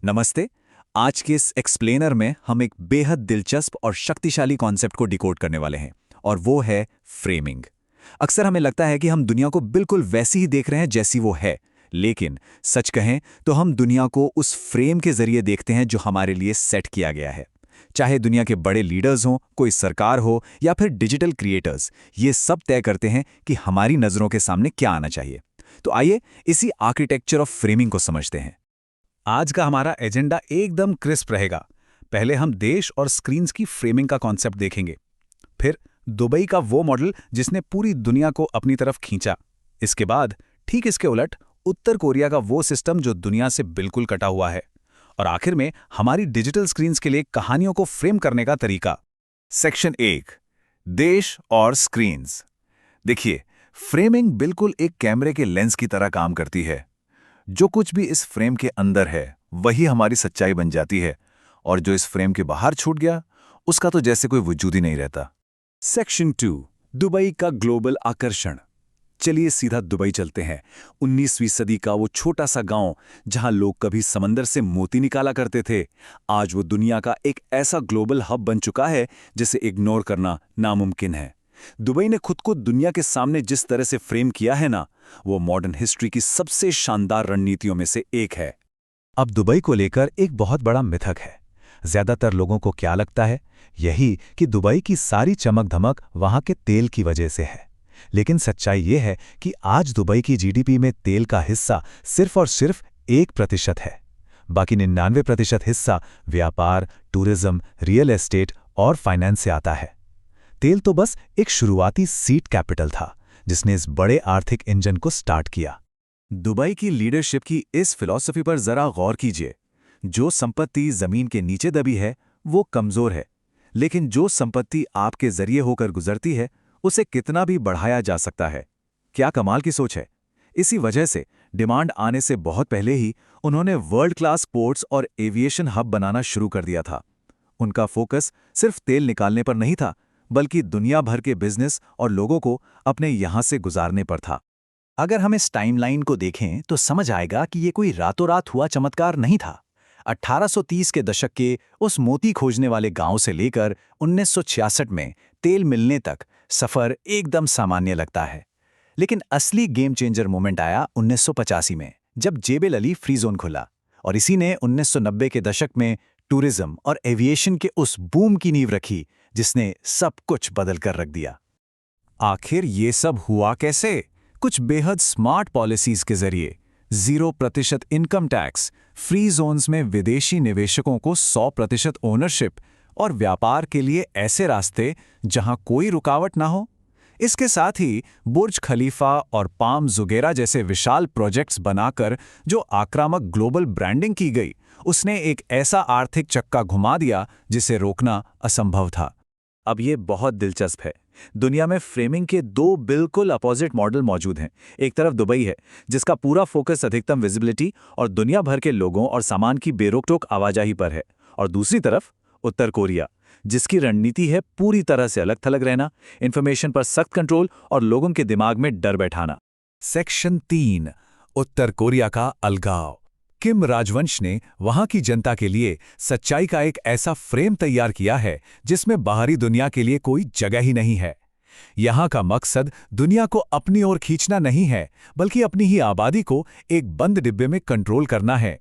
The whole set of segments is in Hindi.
नमस्ते। आज के इस एक्सप्लेनर में हम एक बेहद दिलचस्प और शक्तिशाली कॉन्सेप्ट को डिकोड करने वाले हैं और वो है फ्रेमिंग। अक्सर हमें लगता है कि हम दुनिया को बिल्कुल वैसी ही देख रहे हैं जैसी वो है, लेकिन सच कहें तो हम दुनिया को उस फ्रेम के जरिए देखते हैं जो हमारे लिए सेट किया गया है। चाहे दुनिया के बड़े लीडर्स हों, कोई सरकार हो या फिर डिजिटल क्रिएटर्स, ये सब तय करते हैं कि हमारी नज़रों के सामने क्या आना चाहिए। तो आइए इसी आर्किटेक्चर ऑफ फ्रेमिंग को समझते हैं। आज का हमारा एजेंडा एकदम क्रिस्प रहेगा। पहले हम देश और स्क्रीन्स की फ्रेमिंग का कॉन्सेप्ट देखेंगे। फिर दुबई का वो मॉडल जिसने पूरी दुनिया को अपनी तरफ खींचा। इसके बाद ठीक इसके उलट उत्तर कोरिया का वो सिस्टम जो दुनिया से बिल्कुल कटा हुआ है। और आखिर में हमारी डिजिटल स्क्रीन्स के लिए कहानियों को फ्रेम करने का तरीका। सेक्शन 1, देश और स्क्रीन्स। देखिए, फ्रेमिंग बिल्कुल एक कैमरे के लेंस की तरह काम करती है। जो कुछ भी इस फ्रेम के अंदर है वही हमारी सच्चाई बन जाती है, और जो इस फ्रेम के बाहर छूट गया उसका तो जैसे कोई वजूद ही नहीं रहता। सेक्शन 2, दुबई का ग्लोबल आकर्षण। चलिए सीधा दुबई चलते हैं। 19वीं सदी का वो छोटा सा गांव जहां लोग कभी समंदर से मोती निकाला करते थे, आज वो दुनिया का एक ऐसा ग्लोबल हब बन चुका है जिसे इग्नोर करना नामुमकिन है। दुबई ने खुद को दुनिया के सामने जिस तरह से फ्रेम किया है ना, वो मॉडर्न हिस्ट्री की सबसे शानदार रणनीतियों में से एक है। अब दुबई को लेकर एक बहुत बड़ा मिथक है। ज्यादातर लोगों को क्या लगता है, यही कि दुबई की सारी चमक धमक वहां के तेल की वजह से है। लेकिन सच्चाई ये है कि आज दुबई की जीडीपी में तेल का हिस्सा सिर्फ और सिर्फ 1% है। बाकी 99% हिस्सा व्यापार, टूरिज्म, रियल एस्टेट और फाइनेंस से आता है। तेल तो बस एक शुरुआती सीड कैपिटल था जिसने इस बड़े आर्थिक इंजन को स्टार्ट किया। दुबई की लीडरशिप की इस फिलॉसफी पर जरा गौर कीजिए। जो संपत्ति जमीन के नीचे दबी है वो कमजोर है, लेकिन जो संपत्ति आपके जरिए होकर गुजरती है उसे कितना भी बढ़ाया जा सकता है। क्या कमाल की सोच है। इसी वजह से डिमांड आने से बहुत पहले ही उन्होंने वर्ल्ड क्लास पोर्ट्स और एविएशन हब बनाना शुरू कर दिया था। उनका फोकस सिर्फ तेल निकालने पर नहीं था, बल्कि दुनिया भर के बिजनेस और लोगों को अपने यहां से गुजारने पर था। अगर हम इस टाइमलाइन को देखें तो समझ आएगा कि ये कोई रातों रात हुआ चमत्कार नहीं था। 1830 के दशक के उस मोती खोजने वाले गांव से लेकर 1966 में तेल मिलने तक सफर एकदम सामान्य लगता है। लेकिन असली गेम चेंजर मोमेंट आया 1985 में, जब जेबेल अली फ्री जोन खुला, और इसी ने 1990 के दशक में टूरिज्म और एविएशन के उस बूम की नींव रखी जिसने सब कुछ बदल कर रख दिया। आखिर ये सब हुआ कैसे? कुछ बेहद स्मार्ट पॉलिसीज के जरिए। 0% इनकम टैक्स, फ्री जोन्स में विदेशी निवेशकों को 100% ओनरशिप और व्यापार के लिए ऐसे रास्ते जहां कोई रुकावट ना हो। इसके साथ ही बुर्ज खलीफा और पाम जुगेरा जैसे विशाल प्रोजेक्ट्स बनाकर जो आक्रामक ग्लोबल ब्रांडिंग की गई, उसने एक ऐसा आर्थिक चक्का घुमा दिया जिसे रोकना असंभव था। अब ये बहुत दिलचस्प है। दुनिया में फ्रेमिंग के दो बिल्कुल अपोजिट मॉडल मौजूद हैं। एक तरफ दुबई है जिसका पूरा फोकस अधिकतम विजिबिलिटी और दुनिया भर के लोगों और सामान की बेरोक-टोक आवाजाही पर है, और दूसरी तरफ उत्तर कोरिया जिसकी रणनीति है पूरी तरह से अलग थलग रहना, इंफॉर्मेशन पर सख्त कंट्रोल और लोगों के दिमाग में डर बैठाना। सेक्शन 3, उत्तर कोरिया का अलगाव। किम राजवंश ने वहां की जनता के लिए सच्चाई का एक ऐसा फ्रेम तैयार किया है जिसमें बाहरी दुनिया के लिए कोई जगह ही नहीं है। यहां का मकसद दुनिया को अपनी ओर खींचना नहीं है, बल्कि अपनी ही आबादी को एक बंद डिब्बे में कंट्रोल करना है।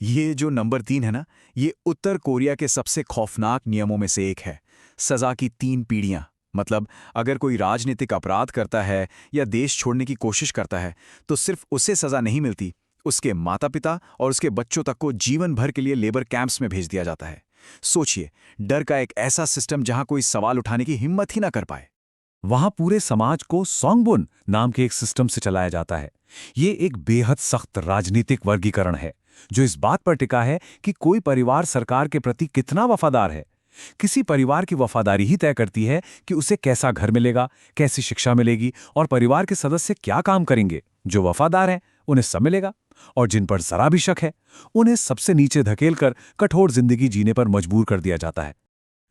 ये जो नंबर 3 है ना, ये उत्तर कोरिया के सबसे खौफनाक नियमों में से एक है। सजा की 3 पीढ़ियां। मतलब अगर कोई राजनीतिक अपराध करता है या देश छोड़ने की कोशिश करता है तो सिर्फ उसे सजा नहीं मिलती, उसके माता पिता और उसके बच्चों तक को जीवन भर के लिए लेबर कैंप्स में भेज दिया जाता है। सोचिए, डर का एक ऐसा सिस्टम जहां कोई सवाल उठाने की हिम्मत ही ना कर पाए। वहां पूरे समाज को सोंगबुन नाम के एक सिस्टम से चलाया जाता है। ये एक बेहद सख्त राजनीतिक वर्गीकरण है जो इस बात पर टिका है कि कोई परिवार सरकार के प्रति कितना वफादार है। किसी परिवार की वफादारी ही तय करती है कि उसे कैसा घर मिलेगा, कैसी शिक्षा मिलेगी और परिवार के सदस्य क्या काम करेंगे। जो वफादार हैं उन्हें सब मिलेगा, और जिन पर जरा भी शक है उन्हें सबसे नीचे धकेलकर कठोर जिंदगी जीने पर मजबूर कर दिया जाता है।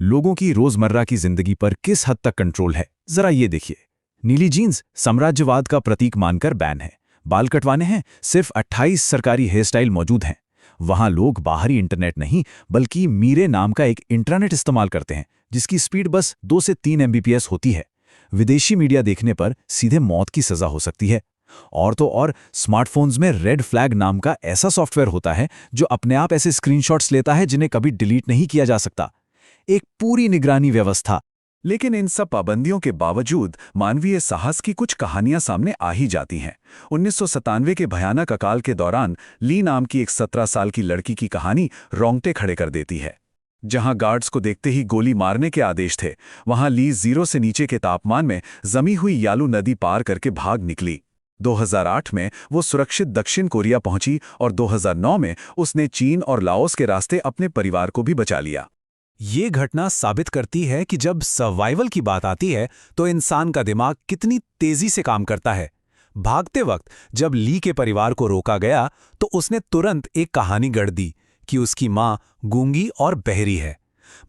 लोगों की रोजमर्रा की जिंदगी पर किस हद तक कंट्रोल है, जरा ये देखिए। नीली जीन्स साम्राज्यवाद का प्रतीक मानकर बैन है। बाल कटवाने हैं, सिर्फ 28 सरकारी हेयर स्टाइल मौजूद हैं। वहाँ लोग बाहरी इंटरनेट नहीं बल्कि मीरे नाम का एक इंट्रानेट इस्तेमाल करते हैं, जिसकी स्पीड बस 2 से 3 MBPS होती है। विदेशी मीडिया देखने पर सीधे मौत की सज़ा हो सकती है। और तो और स्मार्टफोन्स में रेड फ्लैग नाम का ऐसा सॉफ्टवेयर होता है जो अपने आप ऐसे स्क्रीनशॉट्स लेता है जिन्हें कभी डिलीट नहीं किया जा सकता। एक पूरी निगरानी व्यवस्था। लेकिन इन सब पाबंदियों के बावजूद मानवीय साहस की कुछ कहानियां सामने आ ही जाती हैं। 1997 के भयानक अकाल के दौरान ली नाम की एक 17 साल की लड़की की कहानी रोंगटे खड़े कर देती है। जहां गार्ड्स को देखते ही गोली मारने के आदेश थे, वहां ली 0 से नीचे के तापमान में जमी हुई यालू नदी पार करके भाग निकली। 2008 में वो सुरक्षित दक्षिण कोरिया पहुंची और 2009 में उसने चीन और लाओस के रास्ते अपने परिवार को भी बचा लिया। ये घटना साबित करती है कि जब सर्वाइवल की बात आती है तो इंसान का दिमाग कितनी तेजी से काम करता है। भागते वक्त जब ली के परिवार को रोका गया तो उसने तुरंत एक कहानी गढ़ दी कि उसकी मां गूंगी और बहरी है।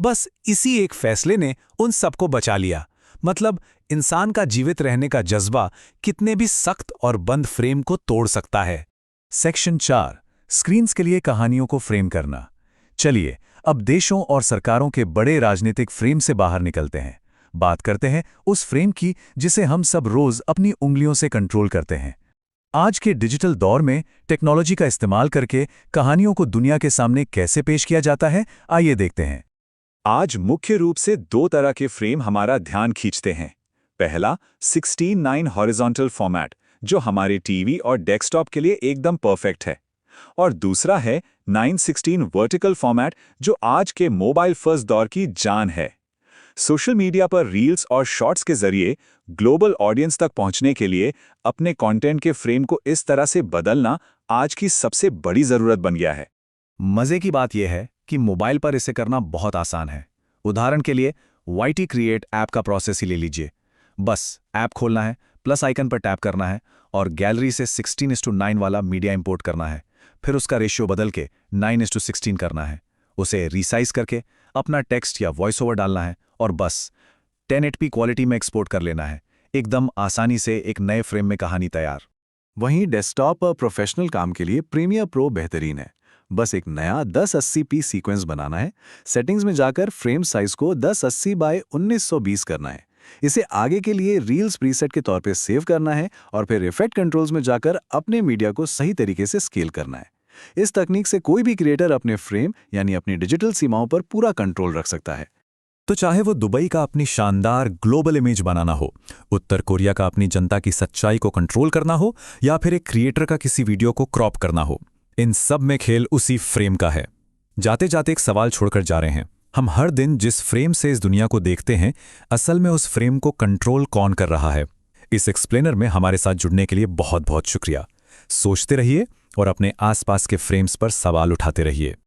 बस इसी एक फैसले ने उन सबको बचा लिया। मतलब इंसान का जीवित रहने का जज्बा कितने भी सख्त और बंद फ्रेम को तोड़ सकता है। सेक्शन 4, स्क्रीन्स के लिए कहानियों को फ्रेम करना। चलिए अब देशों और सरकारों के बड़े राजनीतिक फ्रेम से बाहर निकलते हैं। बात करते हैं उस फ्रेम की जिसे हम सब रोज अपनी उंगलियों से कंट्रोल करते हैं। आज के डिजिटल दौर में टेक्नोलॉजी का इस्तेमाल करके कहानियों को दुनिया के सामने कैसे पेश किया जाता है, आइए देखते हैं। आज मुख्य रूप से 2 तरह के फ्रेम हमारा ध्यान खींचते हैं। पहला 16:9 हॉरिजॉन्टल फॉर्मेट, जो हमारे टीवी और डेस्कटॉप के लिए एकदम परफेक्ट है। और दूसरा है 9:16 वर्टिकल फॉर्मेट, जो आज के मोबाइल फर्स्ट दौर की जान है। सोशल मीडिया पर रील्स और शॉर्ट्स के जरिए ग्लोबल ऑडियंस तक पहुंचने के लिए अपने कंटेंट के फ्रेम को इस तरह से बदलना आज की सबसे बड़ी जरूरत बन गया है। मजे की बात यह है कि मोबाइल पर इसे करना बहुत आसान है। उदाहरण के लिए YT क्रिएट ऐप का प्रोसेस ही ले लीजिए। बस ऐप खोलना है, प्लस आइकन पर टैप करना है और गैलरी से 16:9 वाला मीडिया इंपोर्ट करना है। फिर उसका रेशियो बदल के 9:16 करना है। उसे रीसाइज करके अपना टेक्स्ट या वॉइस ओवर डालना है और बस 1080p क्वालिटी में एक्सपोर्ट कर लेना है। एकदम आसानी से एक नए फ्रेम में कहानी तैयार। वहीं डेस्कटॉप पर प्रोफेशनल काम के लिए प्रीमियर प्रो बेहतरीन है। बस एक नया 1080p सीक्वेंस बनाना है, सेटिंग्स में जाकर फ्रेम साइज को 1080 बाय 1920 करना है। इसे आगे के लिए रील्स प्रीसेट के तौर पे सेव करना है और फिर इफेक्ट कंट्रोल्स में जाकर अपने मीडिया को सही तरीके से स्केल करना है। इस तकनीक से कोई भी क्रिएटर अपने फ्रेम यानी अपनी डिजिटल सीमाओं पर पूरा कंट्रोल रख सकता है। तो चाहे वो दुबई का अपनी शानदार ग्लोबल इमेज बनाना हो, उत्तर कोरिया का अपनी जनता की सच्चाई को कंट्रोल करना हो, या फिर एक क्रिएटर का किसी वीडियो को क्रॉप करना हो, इन सब में खेल उसी फ्रेम का है। जाते जाते एक सवाल छोड़कर जा रहे हैं। हम हर दिन जिस फ्रेम से इस दुनिया को देखते हैं, असल में उस फ्रेम को कंट्रोल कौन कर रहा है? इस एक्सप्लेनर में हमारे साथ जुड़ने के लिए बहुत बहुत शुक्रिया। सोचते रहिए और अपने आसपास के फ्रेम्स पर सवाल उठाते रहिए।